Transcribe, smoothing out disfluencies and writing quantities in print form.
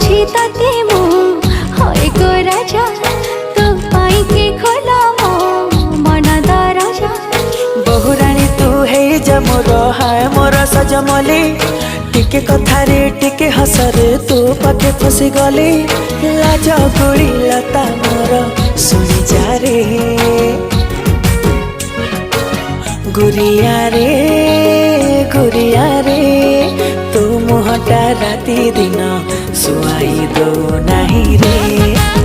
बुझी तते मो होय गो राजा तो पाई के खोला मो मन दरजा। बहुरानी तू है जमोर हाय मोर सजमली टिके कथारे टिके हसरे तू पाखे फसी गली लाज गुड़ी लता मोर सुनी जा रे गुरिया रे तू मुहटा राती दिन सुआई दो नहीं रे।